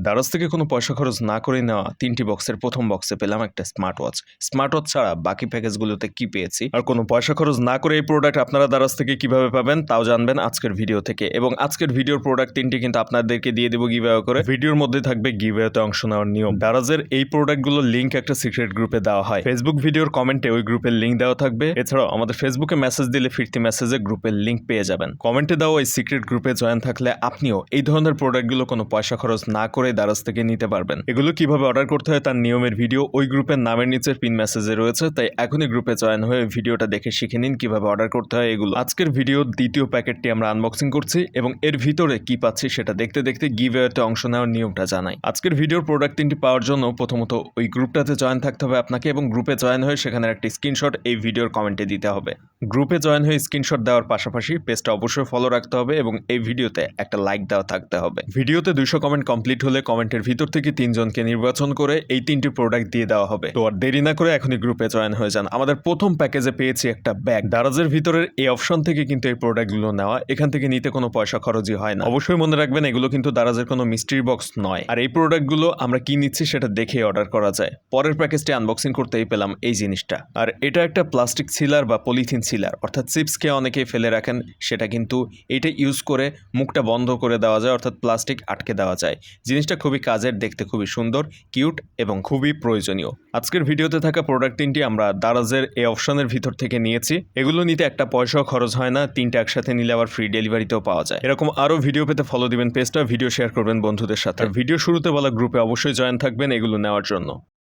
দারাজ থেকে কোনো পয়সা খরচ না করে নেওয়া 3টি বক্সের প্রথম বক্সে পেলাম একটা স্মার্ট ওয়াচ। স্মার্ট ওয়াচ ছাড়া বাকি প্যাকেজগুলোতে কি পেয়েছি আর কোনো পয়সা খরচ না করে এই প্রোডাক্ট আপনারা দারাজ থেকে কিভাবে পাবেন তাও জানবেন আজকের ভিডিও থেকে। এবং আজকের ভিডিওর প্রোডাক্ট 3টি কিন্তু আপনাদেরকে দিয়ে দেবো গিভঅ্যাওয়ে করে। ভিডিওর মধ্যে থাকবে গিভঅ্যাওয়েতে অংশ নেওয়ার নিয়ম। দারাজের এই প্রোডাক্টগুলোর লিঙ্ক একটা সিক্রেট গ্রুপে দেওয়া হয়। ফেসবুক ভিডিওর কমেন্টে ওই গ্রুপের লিঙ্ক দেওয়া থাকবে। এছাড়াও আমাদের ফেসবুকে মেসেজ দিলে ফিরতি মেসেজে গ্রুপের লিঙ্ক পেয়ে যাবেন। কমেন্টে দেওয়া ওই সিক্রেট গ্রুপে জয়েন থাকলে আপনিও এই ধরনের প্রোডাক্টগুলো কোনো পয়সা খরচ না করে দারাজ থেকে নিতে পারবেন। এগুলো কিভাবে অর্ডার করতে হয় তার নিয়মের ভিডিও ওই গ্রুপের নামের নিচের পিন মেসেজে রয়েছে, তাই এখনই গ্রুপে জয়েন হয়ে ভিডিওটা দেখে শিখে নিন কিভাবে অর্ডার করতে হয় এগুলো। আজকের ভিডিওর দ্বিতীয় প্যাকেটটি আমরা আনবক্সিং করছি এবং এর ভিতরে কি পাচ্ছি সেটা দেখতে দেখতে গিভঅ্যাওয়েতে অংশ নেওয়ার নিয়মটা জানাই। আজকের ভিডিওর প্রোডাক্ট 3টি পাওয়ার জন্য প্রথমত ওই গ্রুপটাতে জয়েন থাকতে হবে আপনাকে এবং গ্রুপে জয়েন হয়ে সেখানে একটা স্ক্রিনশট এই ভিডিওর কমেন্টে দিতে হবে। গ্রুপে জয়েন হয়ে স্ক্রিনশট দেওয়ার পাশাপাশি পেজটা অবশ্যই ফলো রাখতে হবে এবং এই ভিডিওতে একটা লাইক দেওয়া থাকতে হবে। ভিডিওতে 200 কমেন্ট কমপ্লিট হলে কমেন্টের ভিতর থেকে 3 জনকে নির্বাচন করে এই 3টি প্রোডাক্ট দিয়ে দেওয়া হবে। তো আর দেরি না করে এখনই গ্রুপে জয়েন হয়ে যান। আমাদের প্রথম প্যাকেজে পেয়েছি একটা ব্যাগ। দারাজের ভিতরের এই অপশন থেকে কিন্তু এই প্রোডাক্টগুলো নেওয়া, এখান থেকে নিতে কোনো পয়সা খরচই হয় না। অবশ্যই মনে রাখবেন এগুলো কিন্তু দারাজের কোনো মিস্ট্রি বক্স নয়। আর এই প্রোডাক্টগুলো আমরা কি নিচ্ছি সেটা দেখে অর্ডার করা যায়। পরের প্যাকেজটি আনবক্সিং করতেই পেলাম এই জিনিসটা। আর এটা একটা প্লাস্টিক সিলার বা পলিথিন সিলার, অর্থাৎ চিপসকে অনেকেই ফেলে রাখেন, সেটা কিন্তু এটা ইউজ করে মুখটা বন্ধ করে দেওয়া যায়, অর্থাৎ প্লাস্টিক আটকে দেওয়া যায়। জিনিসটা খুবই কাজের, দেখতে খুবই সুন্দর, কিউট এবং খুবই প্রয়োজনীয়। আজকের ভিডিওতে থাকা প্রোডাক্ট 3টি আমরা দারাজের এই অপশনের ভিতর থেকে নিয়েছি। এগুলো নিতে একটা পয়সাও খরচ হয় না, 3টা একসাথে নিলে আবার ফ্রি ডেলিভারিতেও পাওয়া যায়। এরকম আরও ভিডিও পেতে ফলো দিবেন পেজটা, ভিডিও শেয়ার করবেন বন্ধুদের সাথে। ভিডিও শুরুতে বলা গ্রুপে অবশ্যই জয়েন থাকবেন এগুলো নেওয়ার জন্য।